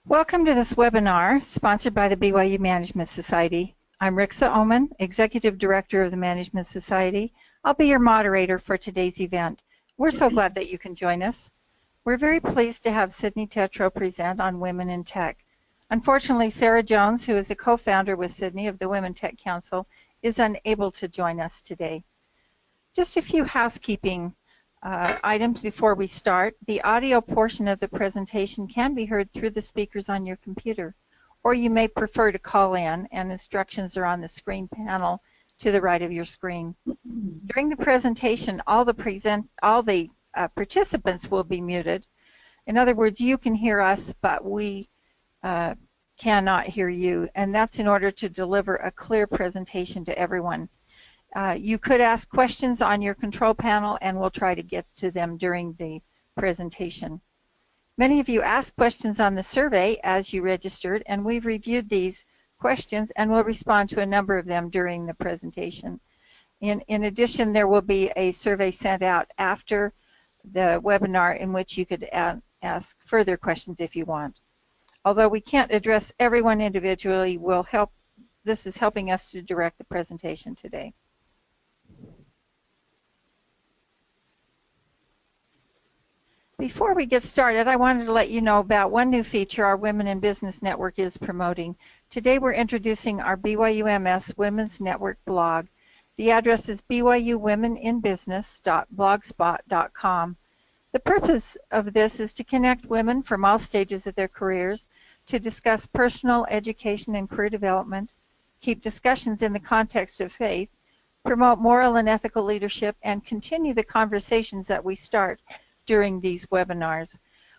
Welcome to this webinar sponsored by the BYU Management Society. I'm Rixa Oman, Executive Director of the Management Society. I'll be your moderator for today's event. We're so glad that you can join us. We're very pleased to have Cydni Tetro present on Women in Tech. Unfortunately, Sarah Jones, who is a co-founder with Cydni of the Women Tech Council, is unable to join us today. Just a few housekeeping items before we start. The audio portion of the presentation can be heard through the speakers on your computer, or you may prefer to call in, and instructions are on the screen panel to the right of your screen. During the presentation, all the participants will be muted. In other words, you can hear us, but we cannot hear you, and that's in order to deliver a clear presentation to everyone. You could ask questions on your control panel, and we'll try to get to them during the presentation. Many of you asked questions on the survey as you registered, and we've reviewed these questions and will respond to a number of them during the presentation. In addition, there will be a survey sent out after the webinar in which you could ask further questions if you want. Although we can't address everyone individually, this is helping us to direct the presentation today. Before we get started, I wanted to let you know about one new feature our Women in Business Network is promoting. Today we're introducing our BYUMS Women's Network blog. The address is byuwomeninbusiness.blogspot.com. The purpose of this is to connect women from all stages of their careers to discuss personal, education, and career development, keep discussions in the context of faith, promote moral and ethical leadership, and continue the conversations that we start during these webinars.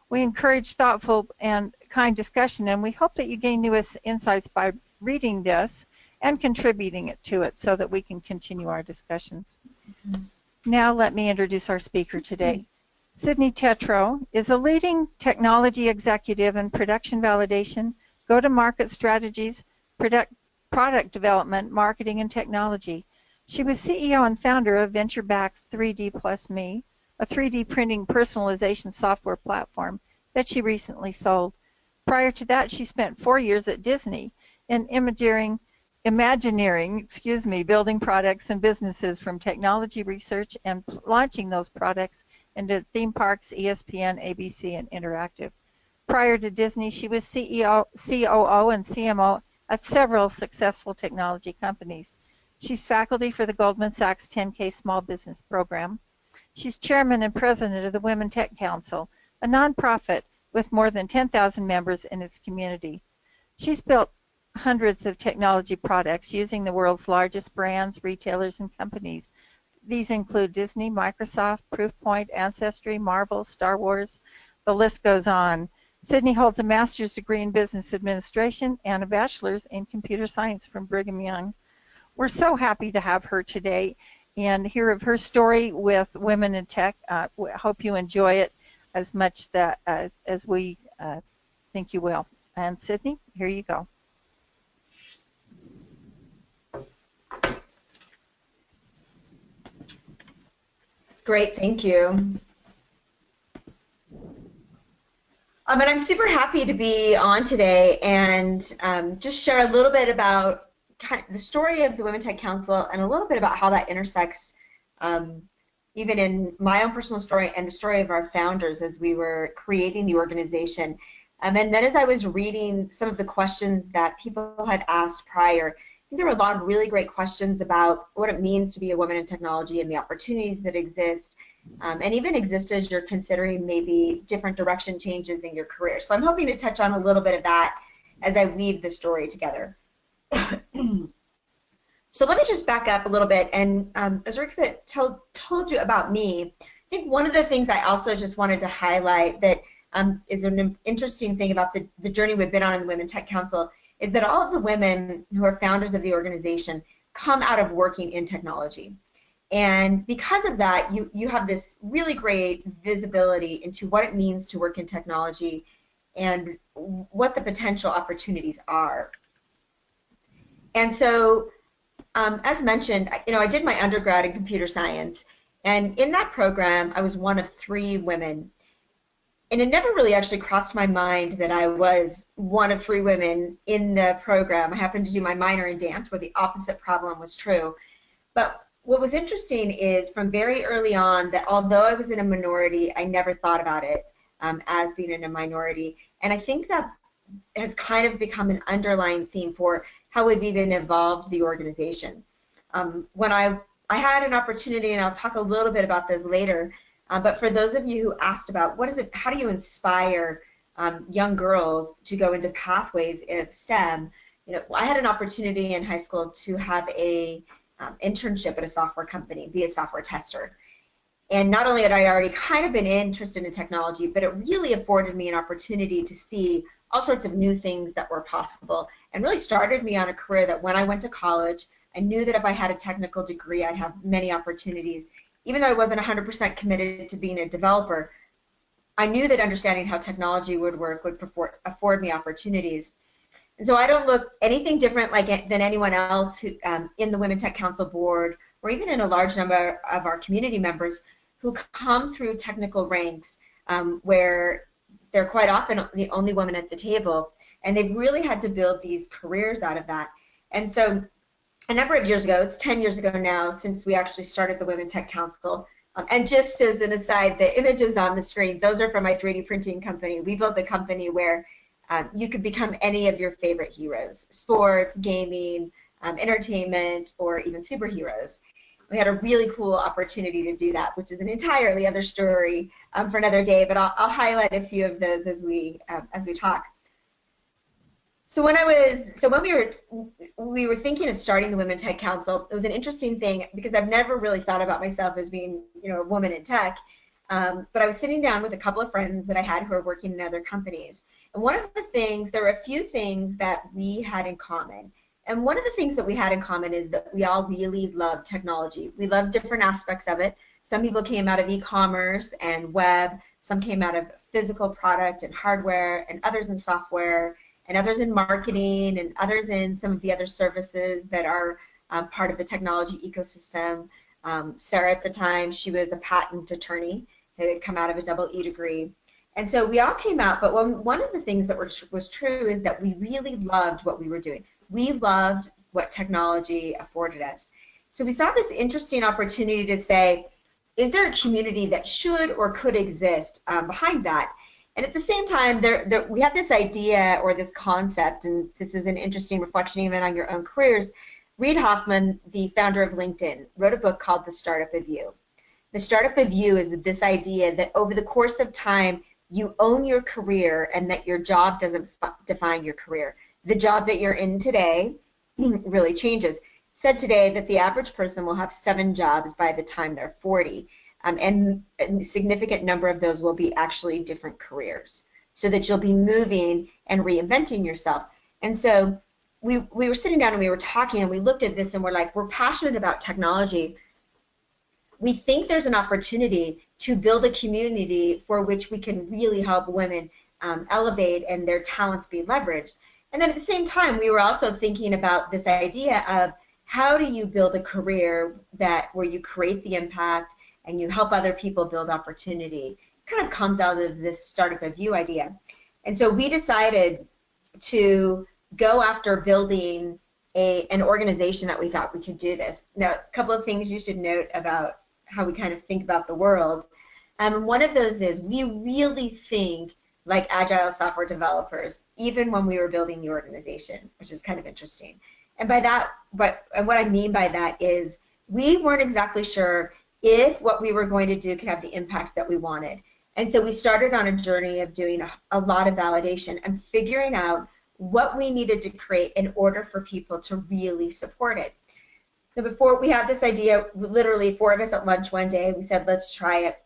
We encourage thoughtful and kind discussion, and we hope that you gain new insights by reading this and contributing to it so that we can continue our discussions. Now let me introduce our speaker today. Cydni Tetro is a leading technology executive in production validation, go-to-market strategies, product development, marketing, and technology. She was CEO and founder of venture-backed 3D+Me, a 3D printing personalization software platform that she recently sold. Prior to that, she spent 4 years at Disney in Imagineering, building products and businesses from technology research and launching those products into theme parks, ESPN, ABC, and Interactive. Prior to Disney, she was CEO, COO, and CMO at several successful technology companies. She's faculty for the Goldman Sachs 10K Small Business Program. She's chairman and president of the Women Tech Council, a nonprofit with more than 10,000 members in its community. She's built hundreds of technology products using the world's largest brands, retailers, and companies. These include Disney, Microsoft, Proofpoint, Ancestry, Marvel, Star Wars. The list goes on. Cydni holds a master's degree in business administration and a bachelor's in computer science from Brigham Young. We're so happy to have her today and hear of her story with Women in Tech. We hope you enjoy it as much as we think you will. And Cydni, here you go. Great, thank you. And I'm super happy to be on today and just share a little bit about kind of the story of the Women Tech Council and a little bit about how that intersects even in my own personal story and the story of our founders as we were creating the organization. And then as I was reading some of the questions that people had asked prior, I think there were a lot of really great questions about what it means to be a woman in technology and the opportunities that exist, and even exist as you're considering maybe different direction changes in your career. So I'm hoping to touch on a little bit of that as I weave the story together. So let me just back up a little bit, and as Rick said, told you about me, I think one of the things I also just wanted to highlight that is an interesting thing about the journey we've been on in the Women Tech Council is that all of the women who are founders of the organization come out of working in technology. And because of that, you have this really great visibility into what it means to work in technology and what the potential opportunities are. And so, as mentioned, I did my undergrad in computer science, and in that program, I was one of 3 women. And it never really actually crossed my mind that I was one of 3 women in the program. I happened to do my minor in dance, where the opposite problem was true. But what was interesting is from very early on that although I was in a minority, I never thought about it as being in a minority. And I think that has kind of become an underlying theme for how we've even evolved the organization. When I had an opportunity, and I'll talk a little bit about this later, but for those of you who asked about what is it, how do you inspire young girls to go into pathways of STEM, I had an opportunity in high school to have a internship at a software company, be a software tester. And not only had I already kind of been interested in technology, but it really afforded me an opportunity to see all sorts of new things that were possible, and really started me on a career that when I went to college, I knew that if I had a technical degree, I'd have many opportunities. Even though I wasn't 100% committed to being a developer, I knew that understanding how technology would work would afford me opportunities. And so I don't look anything different than anyone else who, in the Women Tech Council board, or even in a large number of our community members who come through technical ranks where they're quite often the only woman at the table, and they've really had to build these careers out of that. And so a number of years ago, it's 10 years ago now since we actually started the Women Tech Council. And just as an aside, the images on the screen, those are from my 3D printing company. We built a company where you could become any of your favorite heroes: sports, gaming, entertainment, or even superheroes. We had a really cool opportunity to do that, which is an entirely other story for another day, but I'll highlight a few of those as we talk. So when we were thinking of starting the Women Tech Council, it was an interesting thing because I've never really thought about myself as being, a woman in tech. But I was sitting down with a couple of friends that I had who are working in other companies. And there were a few things that we had in common. And one of the things that we had in common is that we all really loved technology. We loved different aspects of it. Some people came out of e-commerce and web, some came out of physical product and hardware, and others in software, and others in marketing, and others in some of the other services that are part of the technology ecosystem. Sarah at the time, she was a patent attorney who had come out of a double E degree. And so we all came out, but one of the things that was true is that we really loved what we were doing. We loved what technology afforded us. So we saw this interesting opportunity to say, is there a community that should or could exist behind that? And at the same time, we had this idea or this concept, and this is an interesting reflection even on your own careers. Reid Hoffman, the founder of LinkedIn, wrote a book called The Startup of You. The Startup of You is this idea that over the course of time, you own your career and that your job doesn't define your career. The job that you're in today really changes. Said today that the average person will have 7 jobs by the time they're 40. And a significant number of those will be actually different careers, so that you'll be moving and reinventing yourself. And so we were sitting down and we were talking, and we looked at this and we're like, we're passionate about technology. We think there's an opportunity to build a community for which we can really help women elevate and their talents be leveraged. And then at the same time, we were also thinking about this idea of how do you build a career where you create the impact and you help other people build opportunity. It kind of comes out of this Startup of You idea. And so we decided to go after building an organization that we thought we could do this. Now, a couple of things you should note about how we kind of think about the world. One of those is we really think like agile software developers, even when we were building the organization, which is kind of interesting. And by that, what I mean by that is we weren't exactly sure if what we were going to do could have the impact that we wanted. And so we started on a journey of doing a lot of validation and figuring out what we needed to create in order for people to really support it. So before we had this idea, literally 4 of us at lunch one day, we said, let's try it.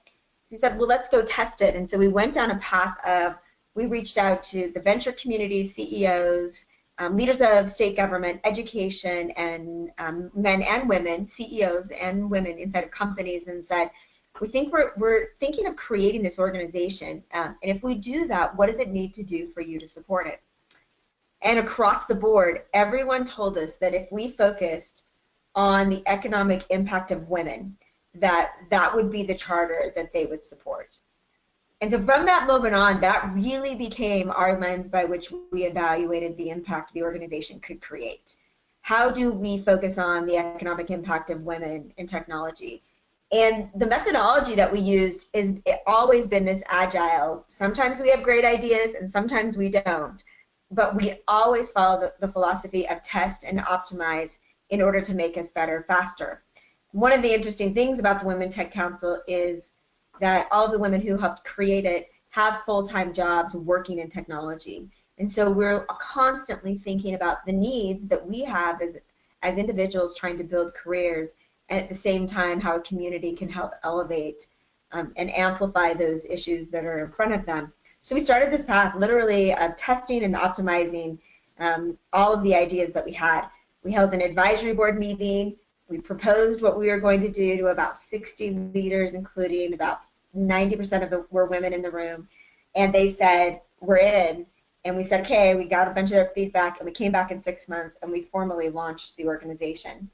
So we said, well, let's go test it. And so we went down a path of, we reached out to the venture community, CEOs, leaders of state government, education, and men and women, CEOs and women inside of companies, and said, we think we're thinking of creating this organization. And if we do that, what does it need to do for you to support it? And across the board, everyone told us that if we focused on the economic impact of women, that would be the charter that they would support. And so from that moment on, that really became our lens by which we evaluated the impact the organization could create. How do we focus on the economic impact of women in technology? And the methodology that we used is always been this agile. Sometimes we have great ideas and sometimes we don't. But we always follow the philosophy of test and optimize in order to make us better faster. One of the interesting things about the Women Tech Council is that all the women who helped create it have full-time jobs working in technology. And so we're constantly thinking about the needs that we have as individuals trying to build careers, and at the same time how a community can help elevate and amplify those issues that are in front of them. So we started this path literally of testing and optimizing all of the ideas that we had. We held an advisory board meeting. We proposed what we were going to do to about 60 leaders, including about 90% of them were women in the room. And they said, we're in. And we said, okay, we got a bunch of their feedback, and we came back in 6 months, and we formally launched the organization.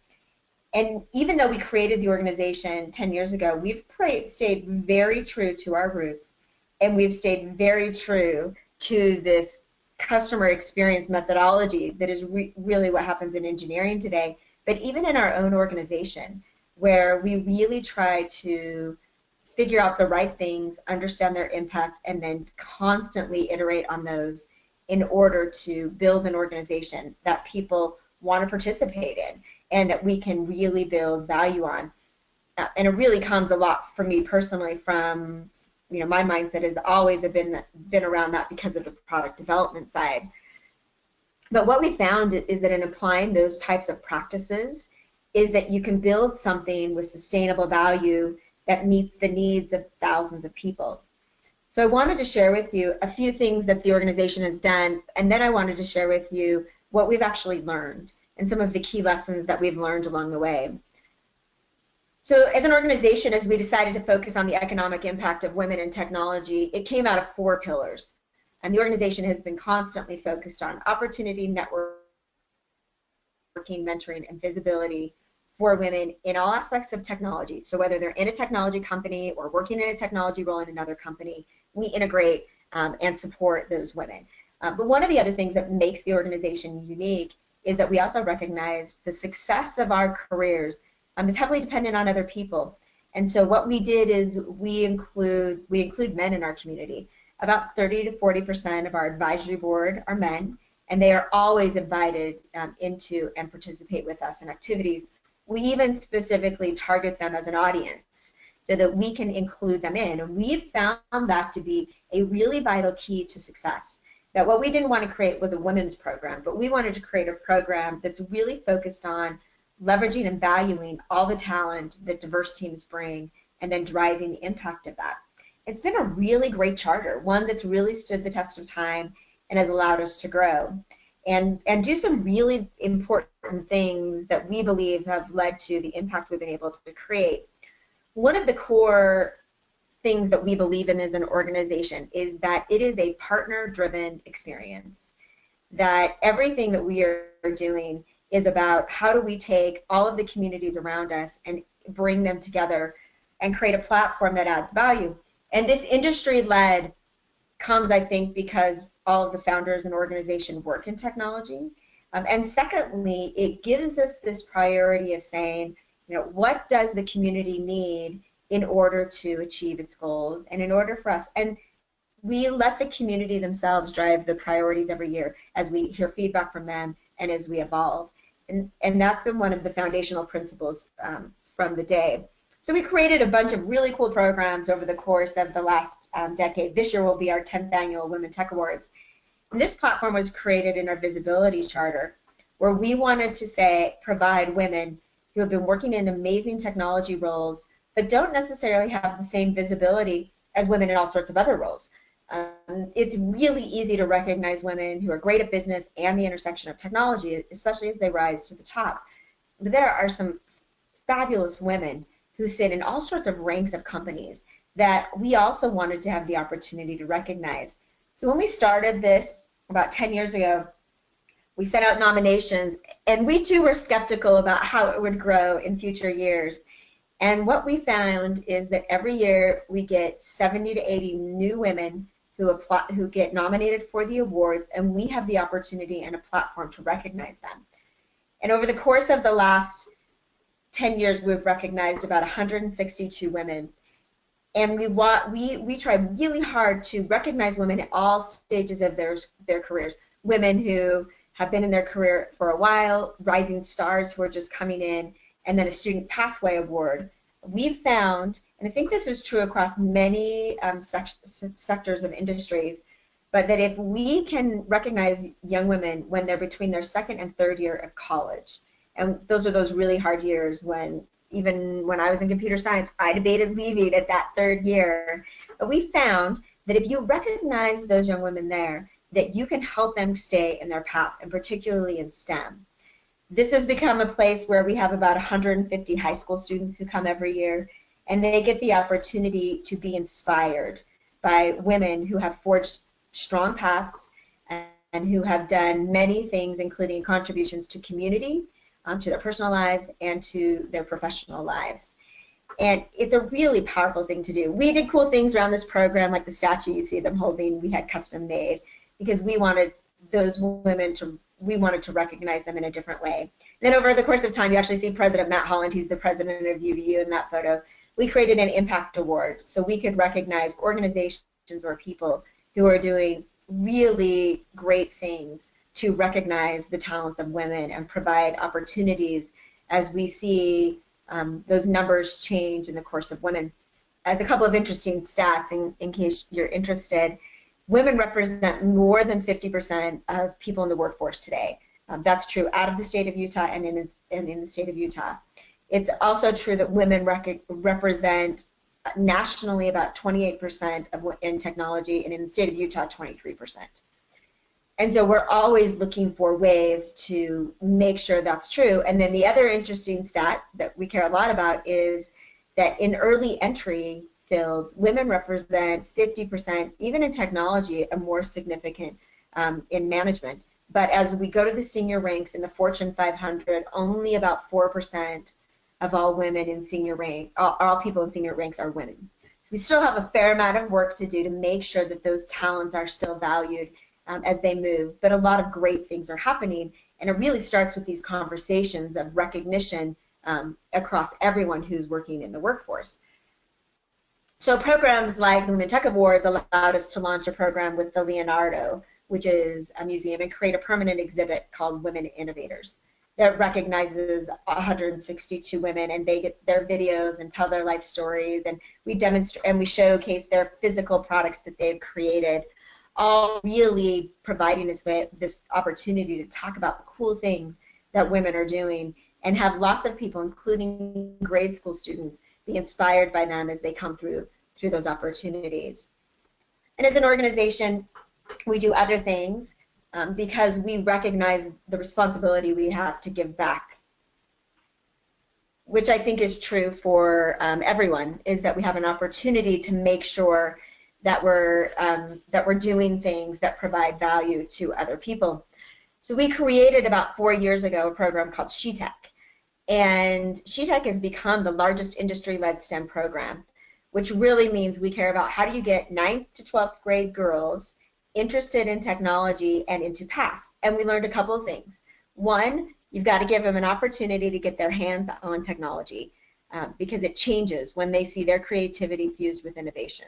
And even though we created the organization 10 years ago, we've stayed very true to our roots, and we've stayed very true to this customer experience methodology that is really what happens in engineering today, but even in our own organization, where we really try to figure out the right things, understand their impact, and then constantly iterate on those in order to build an organization that people want to participate in and that we can really build value on. And it really comes a lot for me personally from, my mindset has always been around that because of the product development side. But what we found is that in applying those types of practices is that you can build something with sustainable value that meets the needs of thousands of people. So I wanted to share with you a few things that the organization has done, and then I wanted to share with you what we've actually learned and some of the key lessons that we've learned along the way. So as an organization, as we decided to focus on the economic impact of women in technology, it came out of 4 pillars. And the organization has been constantly focused on opportunity, networking, mentoring, and visibility for women in all aspects of technology. So whether they're in a technology company or working in a technology role in another company, we integrate and support those women. But one of the other things that makes the organization unique is that we also recognize the success of our careers is heavily dependent on other people. And so what we did is we include men in our community. About 30 to 40% of our advisory board are men, and they are always invited into and participate with us in activities. We even specifically target them as an audience so that we can include them in. And we've found that to be a really vital key to success. That what we didn't want to create was a women's program, but we wanted to create a program that's really focused on leveraging and valuing all the talent that diverse teams bring and then driving the impact of that. It's been a really great charter, one that's really stood the test of time and has allowed us to grow and do some really important things that we believe have led to the impact we've been able to create. One of the core things that we believe in as an organization is that it is a partner-driven experience, that everything that we are doing is about how do we take all of the communities around us and bring them together and create a platform that adds value. And this industry-led comes, I think, because all of the founders and organization work in technology. And secondly, it gives us this priority of saying, what does the community need in order to achieve its goals and in order for us, and we let the community themselves drive the priorities every year as we hear feedback from them and as we evolve. And that's been one of the foundational principles from the day. So we created a bunch of really cool programs over the course of the last decade. This year will be our 10th annual Women Tech Awards. And this platform was created in our visibility charter, where we wanted to provide women who have been working in amazing technology roles but don't necessarily have the same visibility as women in all sorts of other roles. It's really easy to recognize women who are great at business and the intersection of technology, especially as they rise to the top. But there are some fabulous women who sit in all sorts of ranks of companies that we also wanted to have the opportunity to recognize. So when we started this about 10 years ago, we sent out nominations, and we too were skeptical about how it would grow in future years. And what we found is that every year we get 70 to 80 new women who apply, who get nominated for the awards, and we have the opportunity and a platform to recognize them. And over the course of the last 10 years, we've recognized about 162 women. And we try really hard to recognize women at all stages of their careers. Women who have been in their career for a while, rising stars who are just coming in, and then a student pathway award. We've found, and I think this is true across many sectors of industries, but that if we can recognize young women when they're between their second and third year of college, and those are those really hard years when, even when I was in computer science, I debated leaving at that third year. But we found that if you recognize those young women there, that you can help them stay in their path, and particularly in STEM. This has become a place where we have about 150 high school students who come every year, and they get the opportunity to be inspired by women who have forged strong paths and who have done many things, including contributions to community, to their personal lives, and to their professional lives. And it's a really powerful thing to do. We did cool things around this program, like the statue you see them holding, we had custom made, because we wanted those women to, we wanted to recognize them in a different way. Then over the course of time, you actually see President Matt Holland, he's the president of UVU in that photo. We created an impact award so we could recognize organizations or people who are doing really great things to recognize the talents of women and provide opportunities as we see those numbers change in the course of women. As a couple of interesting stats, in case you're interested, women represent more than 50% of people in the workforce today. That's true out of the state of Utah and in the state of Utah. It's also true that women represent nationally about 28% in technology, and in the state of Utah, 23%. And so we're always looking for ways to make sure that's true. And then the other interesting stat that we care a lot about is that in early entry fields, women represent 50%, even in technology, a more significant in management. But as we go to the senior ranks in the Fortune 500, only about 4% of all women in senior rank, all people in senior ranks are women. So we still have a fair amount of work to do to make sure that those talents are still valued as they move, but a lot of great things are happening, and it really starts with these conversations of recognition across everyone who's working in the workforce. So programs like the Women Tech Awards allowed us to launch a program with the Leonardo, which is a museum, and create a permanent exhibit called Women Innovators that recognizes 162 women, and they get their videos and tell their life stories, and we demonstrate and we showcase their physical products that they've created, all really providing us this opportunity to talk about the cool things that women are doing, and have lots of people, including grade school students, be inspired by them as they come through those opportunities. And as an organization, we do other things because we recognize the responsibility we have to give back, which I think is true for everyone, is that we have an opportunity to make sure that we're doing things that provide value to other people. So we created about 4 years ago a program called SheTech, and SheTech has become the largest industry-led STEM program, which really means we care about how do you get 9th to 12th grade girls interested in technology and into paths. And we learned a couple of things. One, you've got to give them an opportunity to get their hands on technology because it changes when they see their creativity fused with innovation.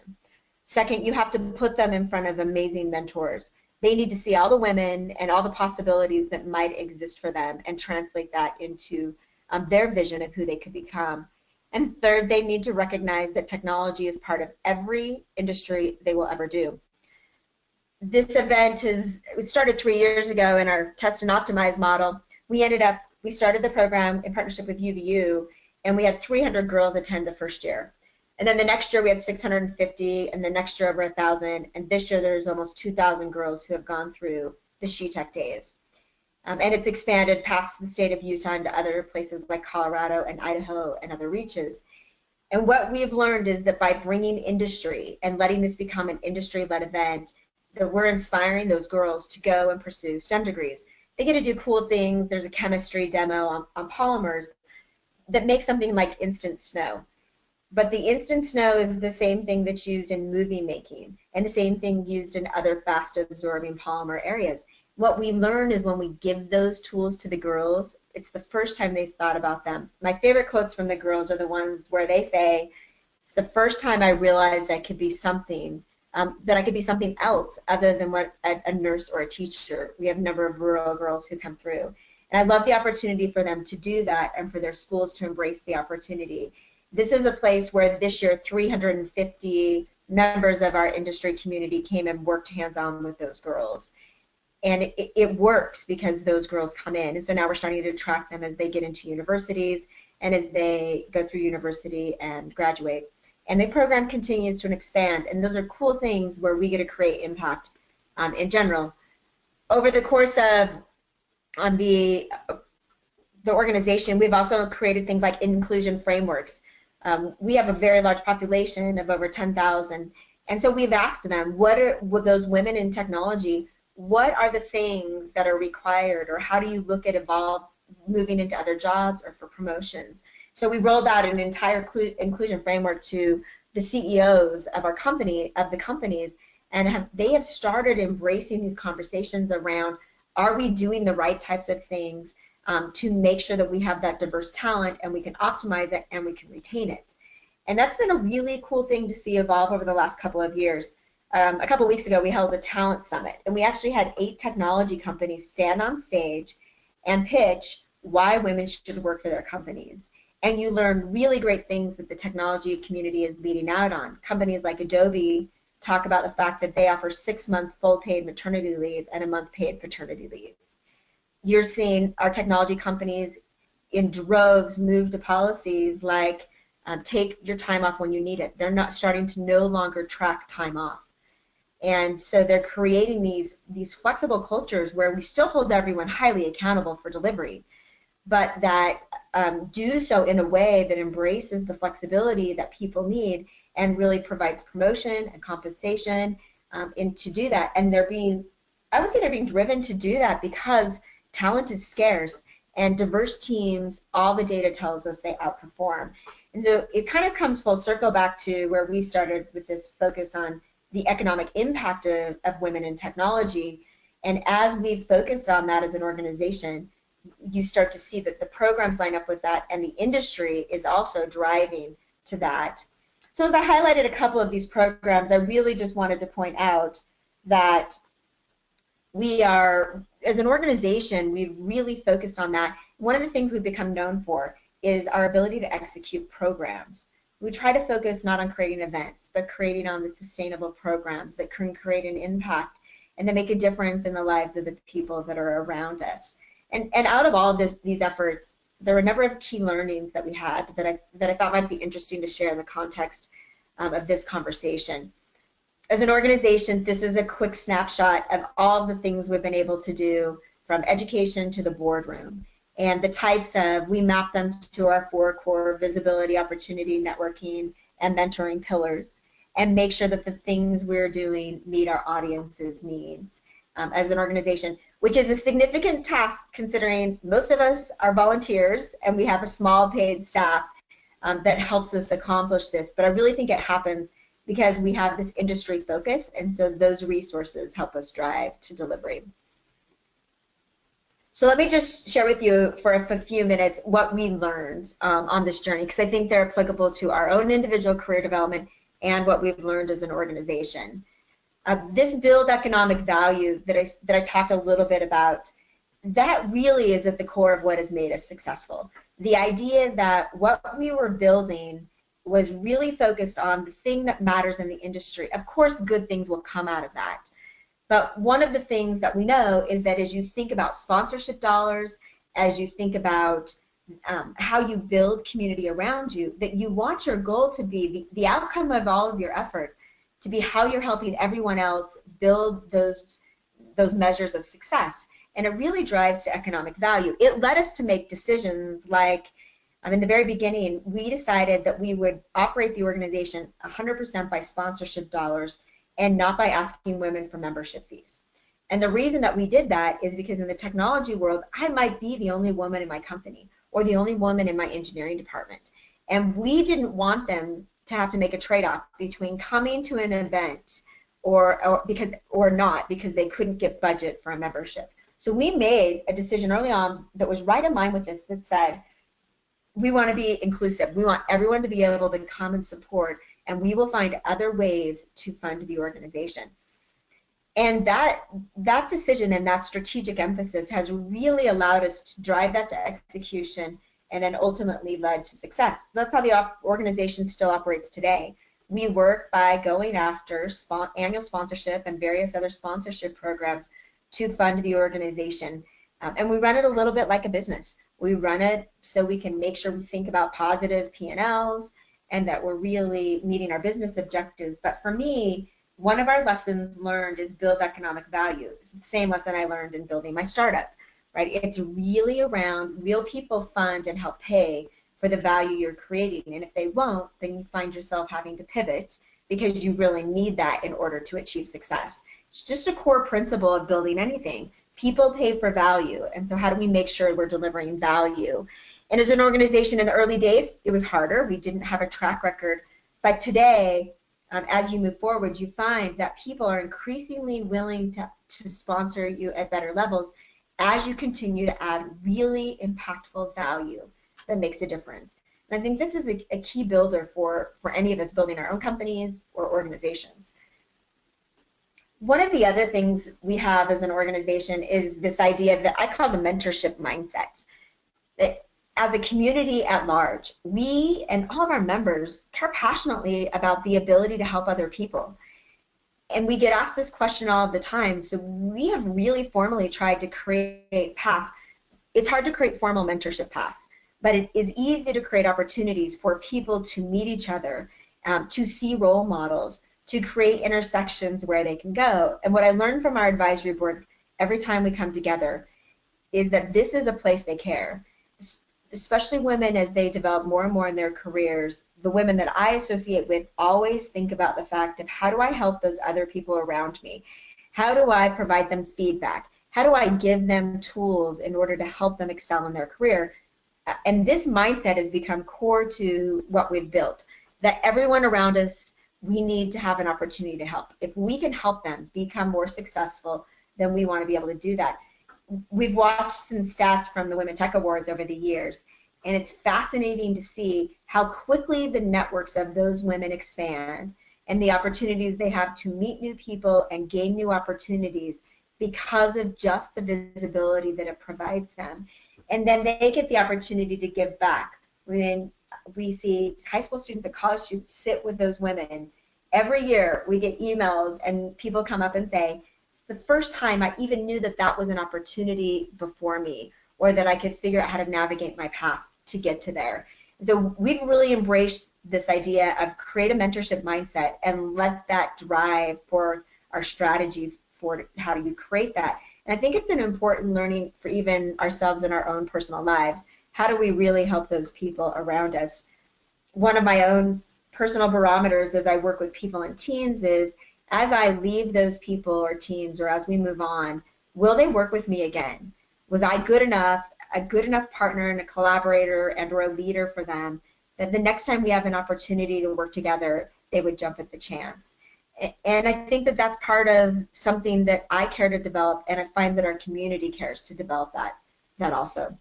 Second, you have to put them in front of amazing mentors. They need to see all the women and all the possibilities that might exist for them and translate that into their vision of who they could become. And third, they need to recognize that technology is part of every industry they will ever do. This event started 3 years ago in our test and optimize model. We started the program in partnership with UVU, and we had 300 girls attend the first year. And then the next year we had 650, and the next year over 1,000, and this year there's almost 2,000 girls who have gone through the SheTech days. And it's expanded past the state of Utah into other places like Colorado and Idaho and other reaches. And what we've learned is that by bringing industry and letting this become an industry-led event, that we're inspiring those girls to go and pursue STEM degrees. They get to do cool things. There's a chemistry demo on polymers. that makes something like instant snow. But the instant snow is the same thing that's used in movie making and the same thing used in other fast absorbing polymer areas. What we learn is when we give those tools to the girls, it's the first time they've thought about them. My favorite quotes from the girls are the ones where they say, it's the first time I realized I could be something, that I could be something else other than what a nurse or a teacher. We have a number of rural girls who come through. And I love the opportunity for them to do that and for their schools to embrace the opportunity. This is a place where this year 350 members of our industry community came and worked hands-on with those girls. And it works because those girls come in. And so now we're starting to track them as they get into universities and as they go through university and graduate. And the program continues to expand. And those are cool things where we get to create impact in general. Over the course of the organization, we've also created things like inclusion frameworks. We have a very large population of over 10,000. And so we've asked them, what are those women in technology, what are the things that are required, or how do you look at moving into other jobs or for promotions? So we rolled out an entire inclusion framework to the CEOs of the companies, and they have started embracing these conversations around, are we doing the right types of things to make sure that we have that diverse talent and we can optimize it and we can retain it. And that's been a really cool thing to see evolve over the last couple of years. A couple of weeks ago, we held a talent summit, and we actually had 8 technology companies stand on stage and pitch why women should work for their companies. And you learn really great things that the technology community is leading out on. Companies like Adobe talk about the fact that they offer 6-month full paid maternity leave and a month paid paternity leave. You're seeing our technology companies in droves move to policies like take your time off when you need it. They're not starting to no longer track time off. And so they're creating these flexible cultures where we still hold everyone highly accountable for delivery, but that do so in a way that embraces the flexibility that people need and really provides promotion and compensation and to do that. And I would say they're being driven to do that because talent is scarce, and diverse teams, all the data tells us they outperform. And so it kind of comes full circle back to where we started with this focus on the economic impact of women in technology. And as we've focused on that as an organization, you start to see that the programs line up with that, and the industry is also driving to that. So as I highlighted a couple of these programs, I really just wanted to point out that we are, as an organization, we've really focused on that. One of the things we've become known for is our ability to execute programs. We try to focus not on creating events, but creating on the sustainable programs that can create an impact and that make a difference in the lives of the people that are around us. And out of all of these efforts, there were a number of key learnings that we had that I thought might be interesting to share in the context of this conversation. As an organization, this is a quick snapshot of all the things we've been able to do, from education to the boardroom, and the types of, we map them to our 4 core visibility, opportunity, networking, and mentoring pillars, and make sure that the things we're doing meet our audience's needs as an organization, which is a significant task considering most of us are volunteers and we have a small paid staff that helps us accomplish this. But I really think it happens because we have this industry focus, and so those resources help us drive to delivery. So let me just share with you for a few minutes what we learned on this journey, because I think they're applicable to our own individual career development and what we've learned as an organization. This build economic value that I talked a little bit about, that really is at the core of what has made us successful. The idea that what we were building was really focused on the thing that matters in the industry. Of course, good things will come out of that. But one of the things that we know is that as you think about sponsorship dollars, as you think about how you build community around you, that you want your goal to be the outcome of all of your effort to be how you're helping everyone else build those measures of success. And it really drives to economic value. It led us to make decisions like, in the very beginning, we decided that we would operate the organization 100% by sponsorship dollars and not by asking women for membership fees. And the reason that we did that is because in the technology world, I might be the only woman in my company, or the only woman in my engineering department. And we didn't want them to have to make a trade-off between coming to an event or not because they couldn't get budget for a membership. So we made a decision early on that was right in line with this, that said, we want to be inclusive. We want everyone to be able to come and support, and we will find other ways to fund the organization. And that decision and that strategic emphasis has really allowed us to drive that to execution, and then ultimately led to success. That's how the organization still operates today. We work by going after annual sponsorship and various other sponsorship programs to fund the organization. And we run it a little bit like a business. We run it so we can make sure we think about positive P&Ls and that we're really meeting our business objectives. But for me, one of our lessons learned is build economic value. It's the same lesson I learned in building my startup, right? It's really around real people fund and help pay for the value you're creating. And if they won't, then you find yourself having to pivot because you really need that in order to achieve success. It's just a core principle of building anything. People pay for value. And so how do we make sure we're delivering value? And as an organization in the early days, it was harder. We didn't have a track record. But today, as you move forward, you find that people are increasingly willing to sponsor you at better levels as you continue to add really impactful value that makes a difference. And I think this is a key builder for any of us building our own companies or organizations. One of the other things we have as an organization is this idea that I call the mentorship mindset. That as a community at large, we and all of our members care passionately about the ability to help other people. And we get asked this question all the time, so we have really formally tried to create paths. It's hard to create formal mentorship paths, but it is easy to create opportunities for people to meet each other, to see role models, to create intersections where they can go. And what I learned from our advisory board every time we come together is that this is a place they care, especially women as they develop more and more in their careers. The women that I associate with always think about the fact of how do I help those other people around me? How do I provide them feedback? How do I give them tools in order to help them excel in their career? And this mindset has become core to what we've built, that everyone around us, we need to have an opportunity to help. If we can help them become more successful, then we want to be able to do that. We've watched some stats from the Women Tech Awards over the years, and it's fascinating to see how quickly the networks of those women expand and the opportunities they have to meet new people and gain new opportunities because of just the visibility that it provides them. And then they get the opportunity to give back. When we see high school students and college students sit with those women, every year we get emails and people come up and say, it's the first time I even knew that that was an opportunity before me, or that I could figure out how to navigate my path to get to there. And so we've really embraced this idea of create a mentorship mindset and let that drive for our strategy for how do you create that. And I think it's an important learning for even ourselves in our own personal lives. How do we really help those people around us? One of my own personal barometers as I work with people and teams is, as I leave those people or teams, or as we move on, will they work with me again? Was I good enough, a good enough partner and a collaborator and or a leader for them, that the next time we have an opportunity to work together, they would jump at the chance? And I think that that's part of something that I care to develop, and I find that our community cares to develop that also.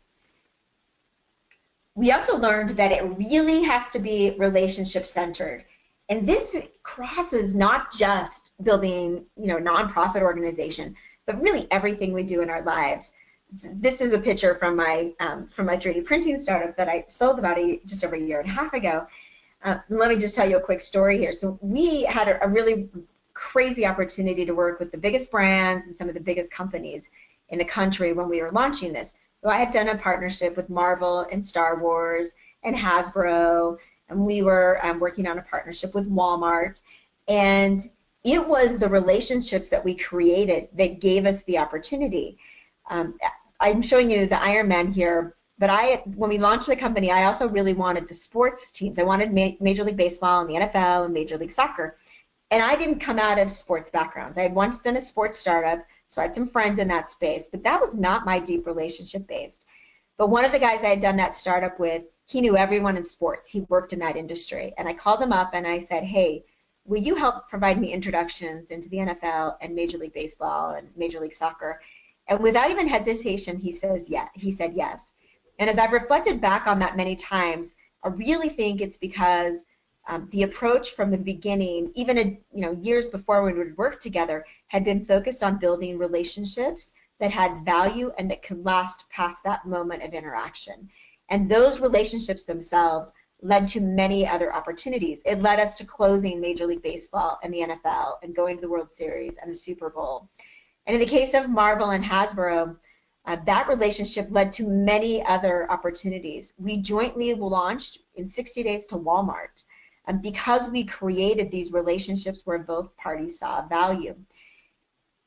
We also learned that it really has to be relationship centered. And this crosses not just building, nonprofit organization, but really everything we do in our lives. This is a picture from my 3D printing startup that I sold about just over a year and a half ago. Let me just tell you a quick story here. So we had a really crazy opportunity to work with the biggest brands and some of the biggest companies in the country when we were launching this. So I had done a partnership with Marvel and Star Wars and Hasbro, and we were working on a partnership with Walmart. And it was the relationships that we created that gave us the opportunity. I'm showing you the Iron Man here, but when we launched the company, I also really wanted the sports teams. I wanted Major League Baseball and the NFL and Major League Soccer. And I didn't come out of sports backgrounds. I had once done a sports startup, so I had some friends in that space, but that was not my deep relationship based. But one of the guys I had done that startup with, he knew everyone in sports. He worked in that industry. And I called him up and I said, hey, will you help provide me introductions into the NFL and Major League Baseball and Major League Soccer? And without even hesitation, he says, yeah, he said yes. And as I've reflected back on that many times, I really think it's because the approach from the beginning, even years before we would work together, had been focused on building relationships that had value and that could last past that moment of interaction. And those relationships themselves led to many other opportunities. It led us to closing Major League Baseball and the NFL and going to the World Series and the Super Bowl. And in the case of Marvel and Hasbro, that relationship led to many other opportunities. We jointly launched in 60 days to Walmart because we created these relationships where both parties saw value.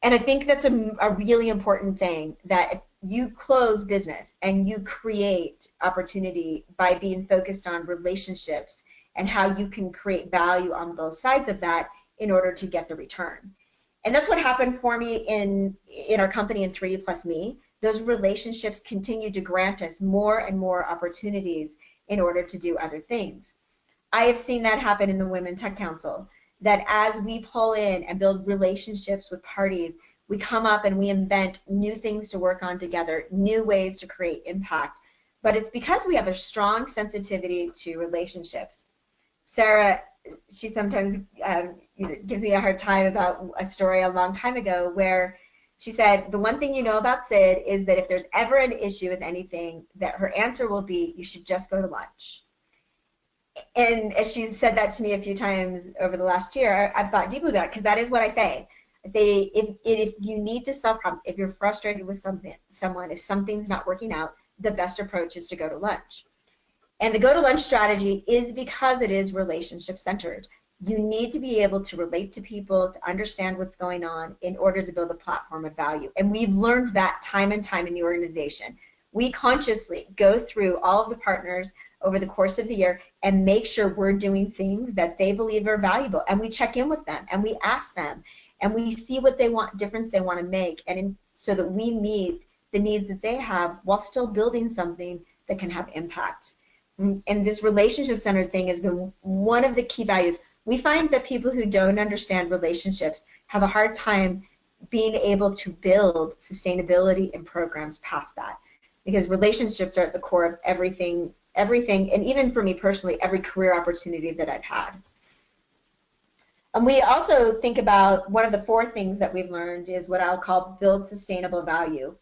And I think that's a really important thing, that you close business and you create opportunity by being focused on relationships and how you can create value on both sides of that in order to get the return. And that's what happened for me in our company in 3D+Me. Those relationships continue to grant us more and more opportunities in order to do other things. I have seen that happen in the Women Tech Council, that as we pull in and build relationships with parties, we come up and we invent new things to work on together, new ways to create impact. But it's because we have a strong sensitivity to relationships. Sarah, she sometimes gives me a hard time about a story a long time ago where she said, the one thing you know about Sid is that if there's ever an issue with anything, that her answer will be, you should just go to lunch. And as she's said that to me a few times over the last year, I've thought deeply about it, because that is what I say. I say, if you need to solve problems, if you're frustrated with someone, if something's not working out, the best approach is to go to lunch. And the go to lunch strategy is because it is relationship centered. You need to be able to relate to people, to understand what's going on in order to build a platform of value. And we've learned that time and time in the organization. We consciously go through all of the partners over the course of the year and make sure we're doing things that they believe are valuable. And we check in with them and we ask them and we see what they want, difference they want to make, and so that we meet the needs that they have while still building something that can have impact. And this relationship-centered thing has been one of the key values. We find that people who don't understand relationships have a hard time being able to build sustainability in programs past that, because relationships are at the core of everything, and even for me personally, every career opportunity that I've had. And we also think about one of the 4 things that we've learned is what I'll call build sustainable value.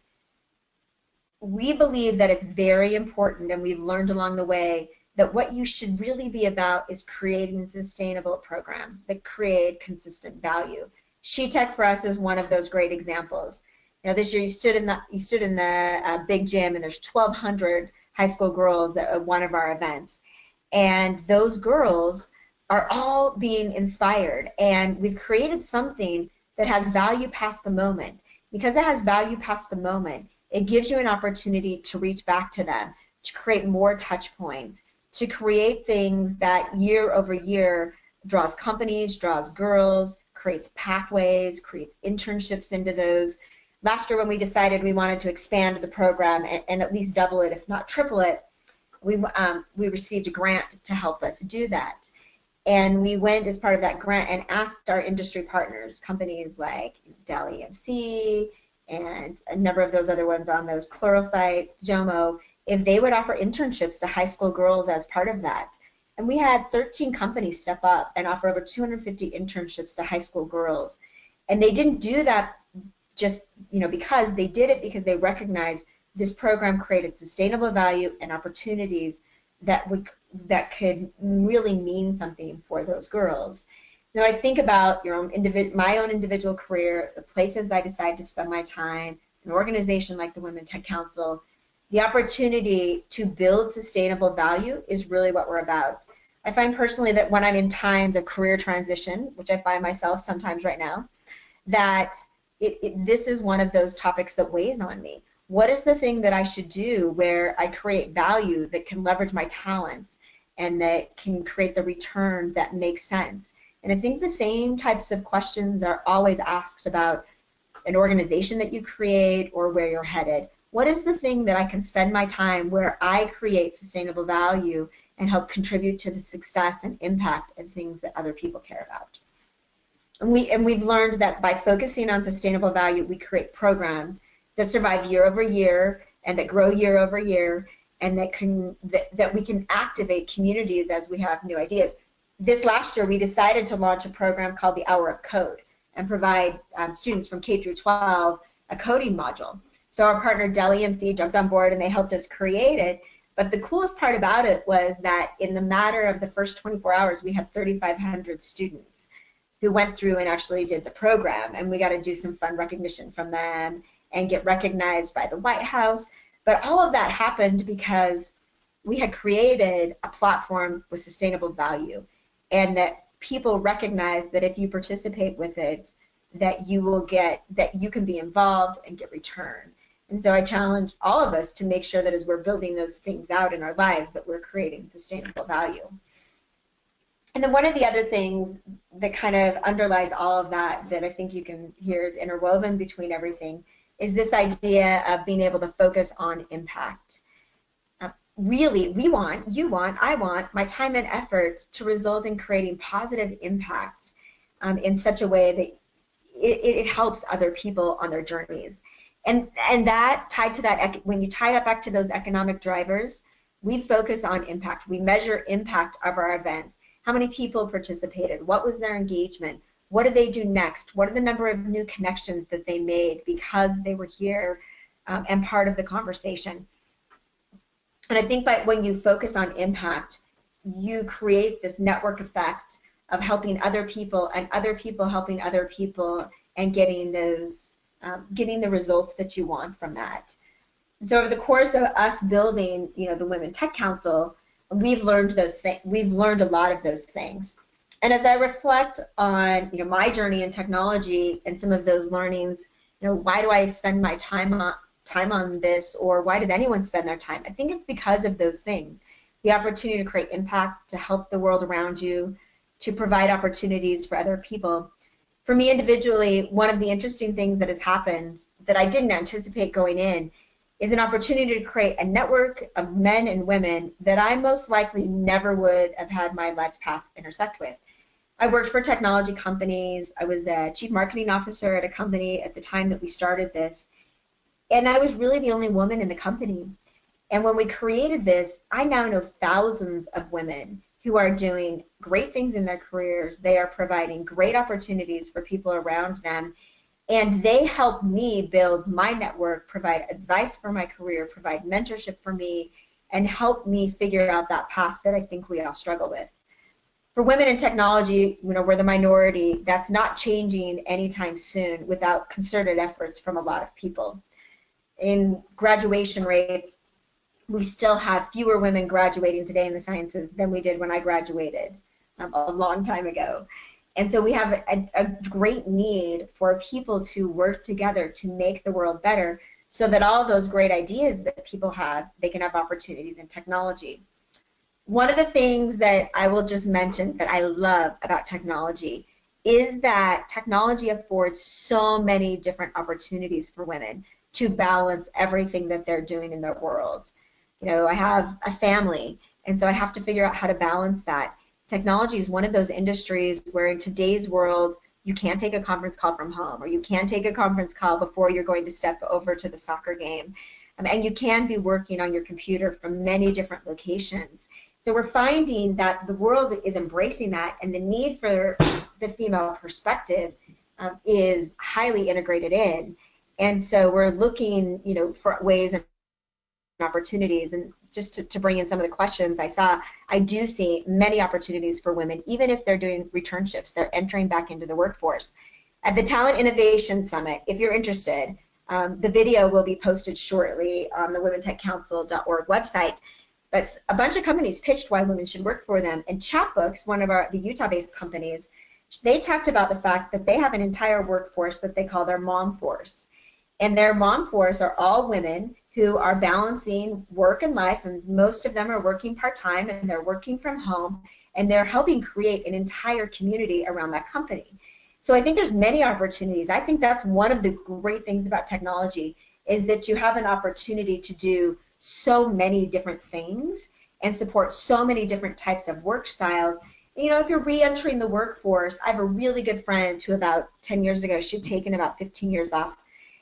We believe that it's very important, and we've learned along the way, that what you should really be about is creating sustainable programs that create consistent value. SheTech for us is one of those great examples. This year you stood in the big gym, and there's 1,200 high school girls at one of our events, and those girls are all being inspired, and we've created something that has value past the moment. Because it has value past the moment, it gives you an opportunity to reach back to them, to create more touch points, to create things that year over year draws companies, draws girls, creates pathways, creates internships into those. Last year when we decided we wanted to expand the program and at least double it, if not triple it, we received a grant to help us do that. And we went as part of that grant and asked our industry partners, companies like Dell EMC and a number of those other ones on those, Pluralsight, Jomo, if they would offer internships to high school girls as part of that. And we had 13 companies step up and offer over 250 internships to high school girls. And they didn't do that just because they did it, because they recognized this program created sustainable value and opportunities that could really mean something for those girls. I think about my own individual career, the places I decide to spend my time, an organization like the Women Tech Council. The opportunity to build sustainable value is really what we're about. I find personally that when I'm in times of career transition, which I find myself sometimes right now, that this is one of those topics that weighs on me. What is the thing that I should do where I create value that can leverage my talents and that can create the return that makes sense? And I think the same types of questions are always asked about an organization that you create or where you're headed. what is the thing that I can spend my time where I create sustainable value and help contribute to the success and impact of things that other people care about. And we've learned that by focusing on sustainable value, we create programs that survive year over year and that grow year over year, and that we can activate communities as we have new ideas. This last year, we decided to launch a program called the Hour of Code and provide students from K through 12 a coding module. So our partner Dell EMC jumped on board and they helped us create it. But the coolest part about it was that in the matter of the first 24 hours, we had 3,500 students who went through and actually did the program. And we got to do some fun recognition from them and get recognized by the White House. But all of that happened because we had created a platform with sustainable value, and that people recognize that if you participate with it, that you can be involved and get return. And so I challenge all of us to make sure that as we're building those things out in our lives, that we're creating sustainable value. And then one of the other things that kind of underlies all of that I think you can hear is interwoven between everything is this idea of being able to focus on impact. Really, I want my time and effort to result in creating positive impact in such a way that it helps other people on their journeys. And that tied to that, when you tie that back to those economic drivers, we focus on impact. We measure impact of our events. How many people participated? What was their engagement? What do they do next? What are the number of new connections that they made because they were here and part of the conversation? And I think when you focus on impact, you create this network effect of helping other people and other people helping other people and getting those, getting the results that you want from that. And so over the course of us building, the Women Tech Council, we've learned those things. We've learned a lot of those things. And as I reflect on, my journey in technology and some of those learnings, why do I spend my time on this, or why does anyone spend their time? I think it's because of those things. The opportunity to create impact, to help the world around you, to provide opportunities for other people. For me individually, one of the interesting things that has happened that I didn't anticipate going in is an opportunity to create a network of men and women that I most likely never would have had my life's path intersect with. I worked for technology companies. I was a chief marketing officer at a company at the time that we started this. And I was really the only woman in the company. And when we created this, I now know thousands of women who are doing great things in their careers. They are providing great opportunities for people around them. And they help me build my network, provide advice for my career, provide mentorship for me, and help me figure out that path that I think we all struggle with. For women in technology, we're the minority. That's not changing anytime soon without concerted efforts from a lot of people. In graduation rates, we still have fewer women graduating today in the sciences than we did when I graduated a long time ago. And so we have a great need for people to work together to make the world better so that all those great ideas that people have, they can have opportunities in technology. One of the things that I will just mention that I love about technology is that technology affords so many different opportunities for women to balance everything that they're doing in their world. I have a family, and so I have to figure out how to balance that. Technology is one of those industries where in today's world, you can't take a conference call from home, or you can't take a conference call before you're going to step over to the soccer game. And you can be working on your computer from many different locations. So we're finding that the world is embracing that, and the need for the female perspective is highly integrated in. And so we're looking, for ways and opportunities. And just to bring in some of the questions I do see many opportunities for women, even if they're doing returnships, they're entering back into the workforce. At the Talent Innovation Summit, if you're interested, the video will be posted shortly on the womentechcouncil.org website. But a bunch of companies pitched why women should work for them. And Chatbooks, one of the Utah-based companies, they talked about the fact that they have an entire workforce that they call their mom force. And their mom force are all women who are balancing work and life, and most of them are working part-time, and they're working from home, and they're helping create an entire community around that company. So I think there's many opportunities. I think that's one of the great things about technology is that you have an opportunity to do so many different things and support so many different types of work styles. You know, if you're re-entering the workforce, I have a really good friend who about 10 years ago, she'd taken about 15 years off,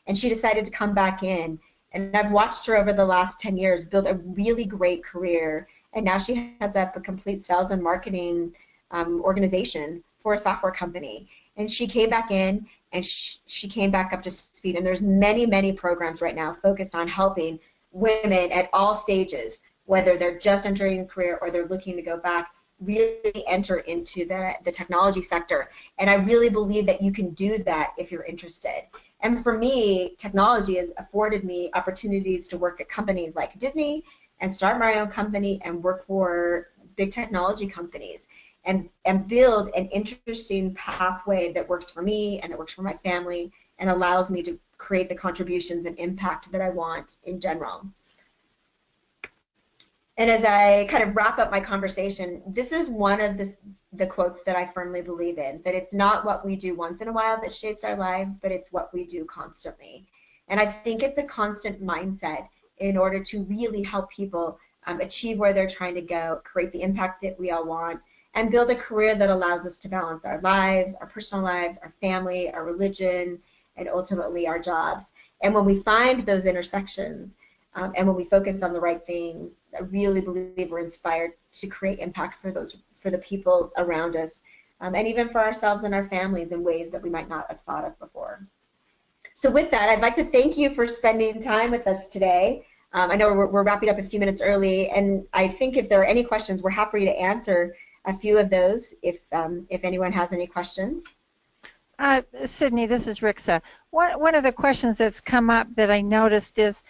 and she decided to come back in. And I've watched her over the last 10 years build a really great career. And now she heads up a complete sales and marketing organization for a software company. And she came back in and she came back up to speed. And there's many, many programs right now focused on helping women at all stages, whether they're just entering a career or they're looking to go back, really enter into the technology sector. And I really believe that you can do that if you're interested. And for me, technology has afforded me opportunities to work at companies like Disney and start my own company and work for big technology companies and build an interesting pathway that works for me and that works for my family and allows me to create the contributions and impact that I want in general. And as I kind of wrap up my conversation, this is one of the quotes that I firmly believe in, that it's not what we do once in a while that shapes our lives, but it's what we do constantly. And I think it's a constant mindset in order to really help people achieve where they're trying to go, create the impact that we all want, and build a career that allows us to balance our lives, our personal lives, our family, our religion, and ultimately our jobs. And when we find those intersections, and when we focus on the right things, I really believe we're inspired to create impact for the people around us, and even for ourselves and our families in ways that we might not have thought of before. So with that, I'd like to thank you for spending time with us today. I know we're wrapping up a few minutes early, and I think if there are any questions, we're happy to answer a few of those if anyone has any questions. Cydni, this is Rixa. One of the questions that's come up that I noticed is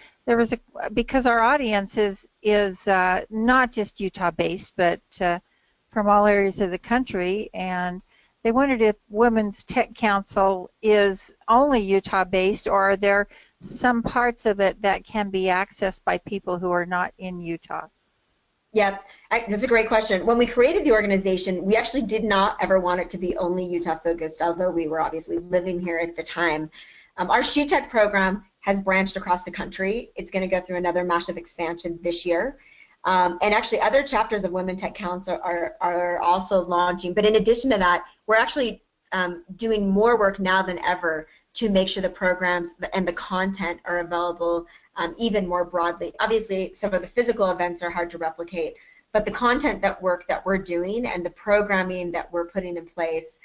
because our audience is not just Utah based, but from all areas of the country, and they wondered if Women's Tech Council is only Utah based, or are there some parts of it that can be accessed by people who are not in Utah? Yeah, that's a great question. When we created the organization, we actually did not ever want it to be only Utah focused, although we were obviously living here at the time. Our SheTech program has branched across the country. It's going to go through another massive expansion this year. And actually other chapters of Women Tech Council are also launching. But in addition to that, we're actually doing more work now than ever to make sure the programs and the content are available even more broadly. Obviously, some of the physical events are hard to replicate, but the content that we're doing and the programming that we're putting in place,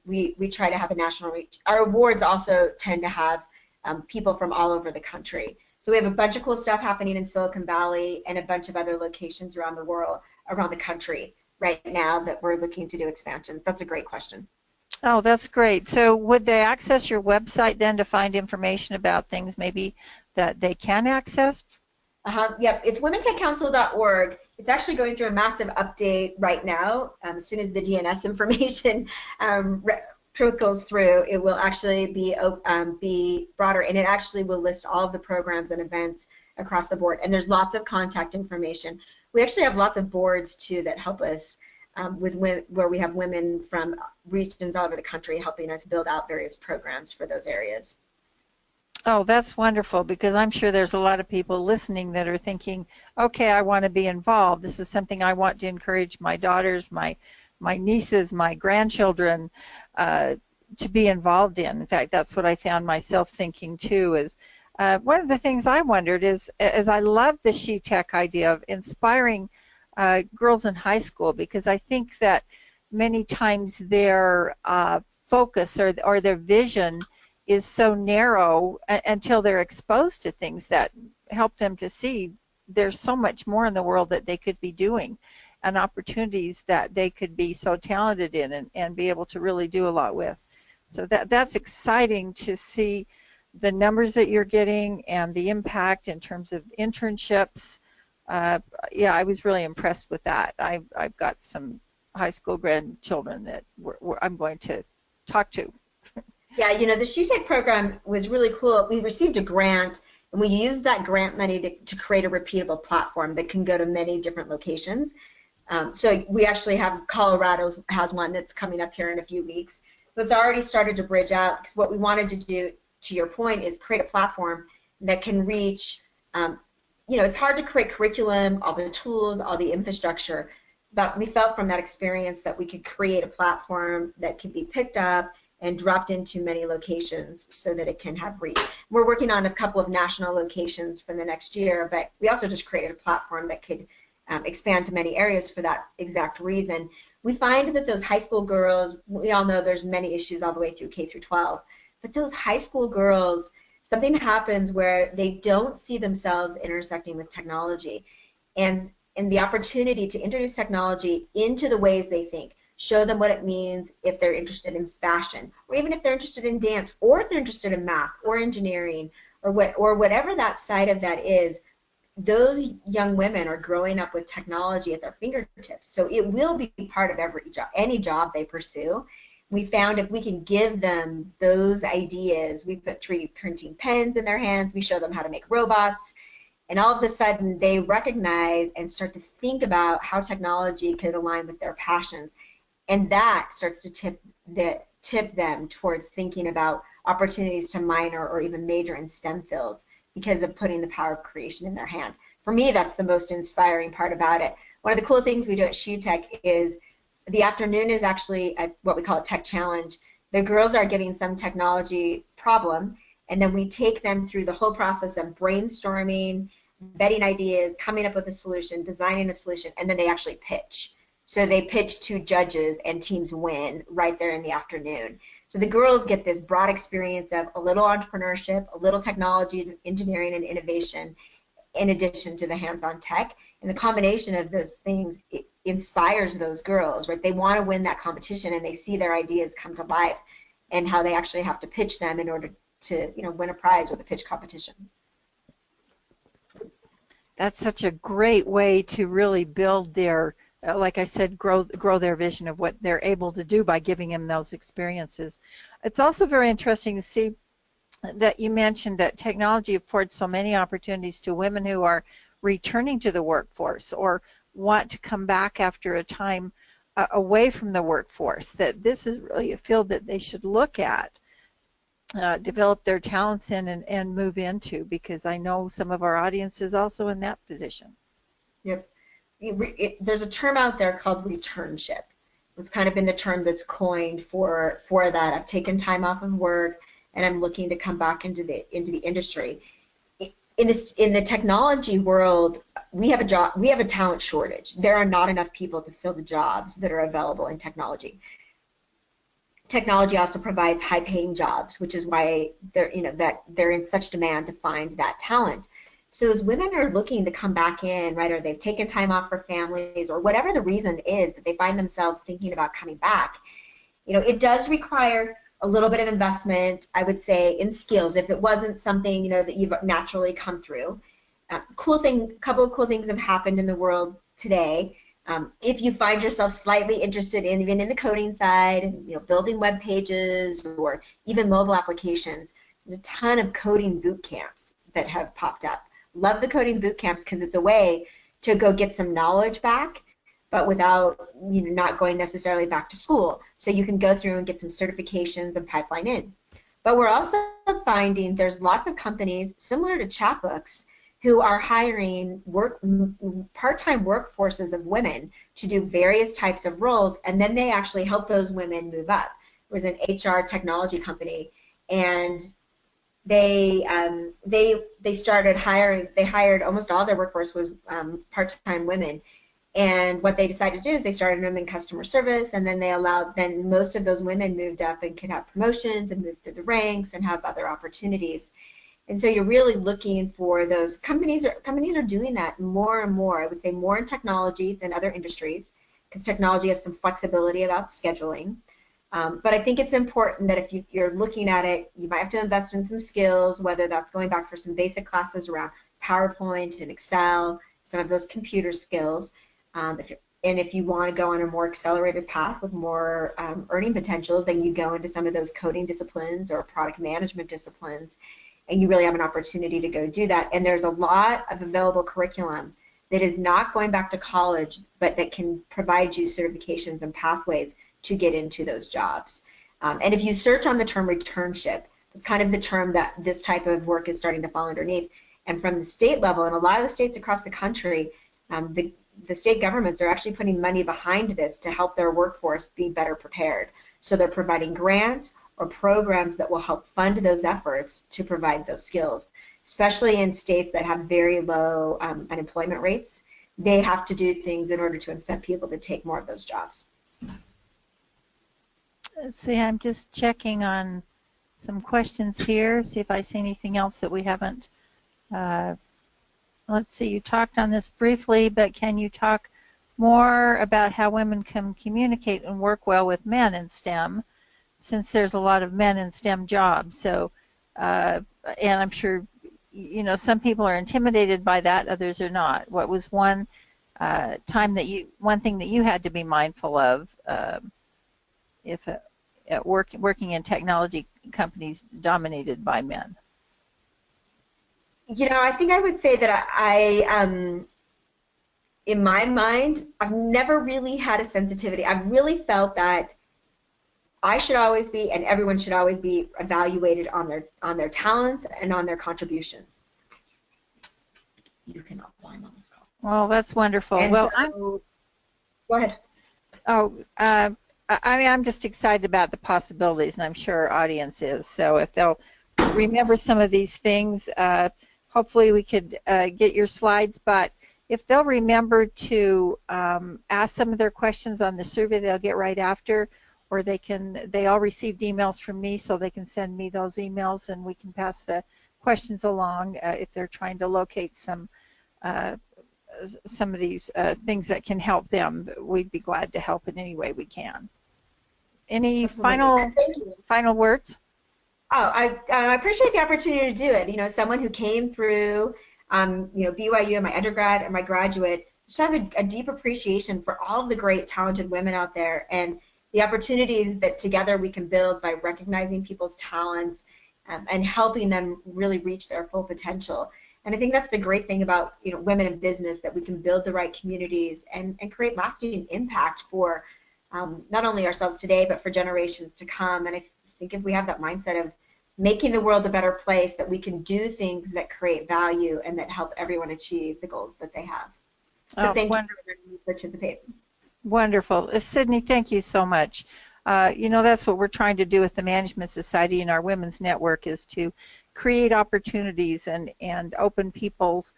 we try to have a national reach. Our awards also tend to have people from all over the country. So we have a bunch of cool stuff happening in Silicon Valley and a bunch of other locations around the world, around the country right now that we're looking to do expansion. That's a great question. Oh, that's great. So would they access your website then to find information about things maybe that they can access? Yep, it's womentechcouncil.org. It's actually going through a massive update right now. As soon as the DNS information trickles through, it will actually be broader, and it actually will list all of the programs and events across the board. And there's lots of contact information. We actually have lots of boards too that help us where we have women from regions all over the country helping us build out various programs for those areas. Oh, that's wonderful, because I'm sure there's a lot of people listening that are thinking, okay, I want to be involved. This is something I want to encourage my daughters, my nieces, my grandchildren to be involved in. In fact, that's what I found myself thinking too, is one of the things I wondered is I love the SheTech idea of inspiring girls in high school, because I think that many times their focus or their vision is so narrow until they're exposed to things that help them to see there's so much more in the world that they could be doing, and opportunities that they could be so talented in and be able to really do a lot with. So that's exciting to see the numbers that you're getting and the impact in terms of internships. Yeah, I was really impressed with that. I've got some high school grandchildren that I'm going to talk to. Yeah, you know, the SheTech program was really cool. We received a grant, and we used that grant money to create a repeatable platform that can go to many different locations. So we actually have Colorado has one that's coming up here in a few weeks. But it's already started to bridge out, because what we wanted to do, to your point, is create a platform that can reach, it's hard to create curriculum, all the tools, all the infrastructure, but we felt from that experience that we could create a platform that could be picked up and dropped into many locations so that it can have reach. We're working on a couple of national locations for the next year, but we also just created a platform that could expand to many areas for that exact reason. We find that those high school girls, we all know there's many issues all the way through K through 12, but those high school girls, something happens where they don't see themselves intersecting with technology. And the opportunity to introduce technology into the ways they think, show them what it means if they're interested in fashion, or even if they're interested in dance, or if they're interested in math or engineering, or whatever that side of that is. Those young women are growing up with technology at their fingertips, so it will be part of every job, any job they pursue. We found if we can give them those ideas, we put 3D printing pens in their hands, we show them how to make robots, and all of a sudden they recognize and start to think about how technology could align with their passions. And that starts to tip them towards thinking about opportunities to minor or even major in STEM fields because of putting the power of creation in their hand. For me, that's the most inspiring part about it. One of the cool things we do at SheTech is the afternoon is actually what we call a tech challenge. The girls are getting some technology problem, and then we take them through the whole process of brainstorming, vetting ideas, coming up with a solution, designing a solution, and then they actually pitch. So they pitch to judges and teams win right there in the afternoon. So the girls get this broad experience of a little entrepreneurship, a little technology, engineering, and innovation, in addition to the hands-on tech. And the combination of those things, it inspires those girls, right? They want to win that competition, and they see their ideas come to life and how they actually have to pitch them in order to, win a prize with a pitch competition. That's such a great way to really build their, like I said, grow their vision of what they're able to do by giving them those experiences. It's also very interesting to see that you mentioned that technology affords so many opportunities to women who are returning to the workforce or want to come back after a time away from the workforce, that this is really a field that they should look at, develop their talents in, and move into, because I know some of our audience is also in that position. Yep. There's a term out there called returnship. It's kind of been the term that's coined for that. I've taken time off of work and I'm looking to come back into the industry. In the technology world, we have a talent shortage. There are not enough people to fill the jobs that are available in technology. Technology also provides high-paying jobs, which is why they're in such demand to find that talent. So as women are looking to come back in, right, or they've taken time off for families, or whatever the reason is that they find themselves thinking about coming back, it does require a little bit of investment, I would say, in skills. If it wasn't something, that you've naturally come through. Couple of cool things have happened in the world today. If you find yourself slightly interested even in the coding side, and building web pages or even mobile applications, there's a ton of coding boot camps that have popped up. Love the coding boot camps because it's a way to go get some knowledge back, but without not going necessarily back to school. So you can go through and get some certifications and pipeline in. But we're also finding there's lots of companies similar to Chatbooks who are hiring part-time workforces of women to do various types of roles, and then they actually help those women move up. It was an HR technology company, and they started hiring. They hired almost all their workforce was part-time women, and what they decided to do is they started them in customer service, and then then most of those women moved up and could have promotions and move through the ranks and have other opportunities. And so you're really looking for those companies are doing that more and more. I would say more in technology than other industries, because technology has some flexibility about scheduling. But I think it's important that if you're looking at it, you might have to invest in some skills, whether that's going back for some basic classes around PowerPoint and Excel, some of those computer skills. If you want to go on a more accelerated path with more earning potential, then you go into some of those coding disciplines or product management disciplines, and you really have an opportunity to go do that. And there's a lot of available curriculum that is not going back to college, but that can provide you certifications and pathways to get into those jobs. And if you search on the term returnship, is kind of the term that this type of work is starting to fall underneath. And from the state level, in a lot of the states across the country, the state governments are actually putting money behind this to help their workforce be better prepared. So they're providing grants or programs that will help fund those efforts to provide those skills, especially in states that have very low unemployment rates. They have to do things in order to incent people to take more of those jobs. Let's see, I'm just checking on some questions here, see if I see anything else that we haven't. Let's see, you talked on this briefly, but can you talk more about how women can communicate and work well with men in STEM, since there's a lot of men in STEM jobs? So, and I'm sure, you know, some people are intimidated by that, others are not. What was one thing that you had to be mindful of if working in technology companies dominated by men? You know, I think I would say that in my mind, I've never really had a sensitivity. I've really felt that I should always be, and everyone should always be, evaluated on their talents and on their contributions. You cannot climb on this call. Well, that's wonderful. And well, so, go ahead. Oh, I mean, I'm just excited about the possibilities, and I'm sure our audience is. So if they'll remember some of these things, hopefully we could get your slides. But if they'll remember to ask some of their questions on the survey they'll get right after, or they all received emails from me, so they can send me those emails and we can pass the questions along if they're trying to locate some of these things that can help them. We'd be glad to help in any way we can. Any final words? Oh, I appreciate the opportunity to do it. You know, someone who came through, you know, BYU, my undergrad and my graduate, just have a deep appreciation for all of the great, talented women out there and the opportunities that together we can build by recognizing people's talents and helping them really reach their full potential. And I think that's the great thing about, you know, women in business, that we can build the right communities and create lasting impact for not only ourselves today, but for generations to come. And I think if we have that mindset of making the world a better place, that we can do things that create value and that help everyone achieve the goals that they have. So thank you for letting me participate. Wonderful. Cydni, thank you so much. You know, that's what we're trying to do with the Management Society and our Women's Network, is to create opportunities and open people's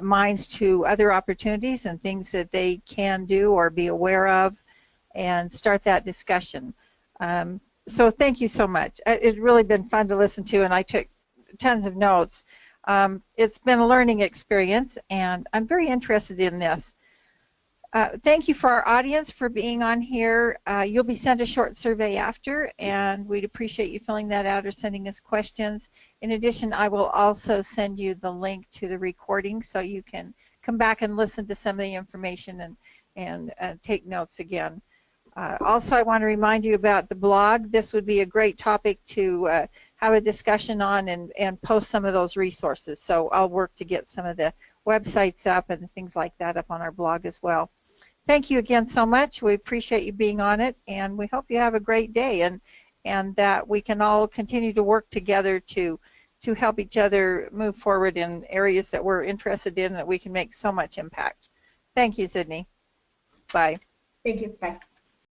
minds to other opportunities and things that they can do or be aware of, and start that discussion. So thank you so much. It's really been fun to listen to, and I took tons of notes. It's been a learning experience, and I'm very interested in this. Thank you for our audience for being on here. You'll be sent a short survey after, and we'd appreciate you filling that out or sending us questions. In addition, I will also send you the link to the recording so you can come back and listen to some of the information and take notes again. Also, I want to remind you about the blog. This would be a great topic to have a discussion on and post some of those resources. So I'll work to get some of the websites up and things like that up on our blog as well. Thank you again so much. We appreciate you being on it, and we hope you have a great day, and that we can all continue to work together to help each other move forward in areas that we're interested in, that we can make so much impact. Thank you, Cydni. Bye. Thank you. Bye.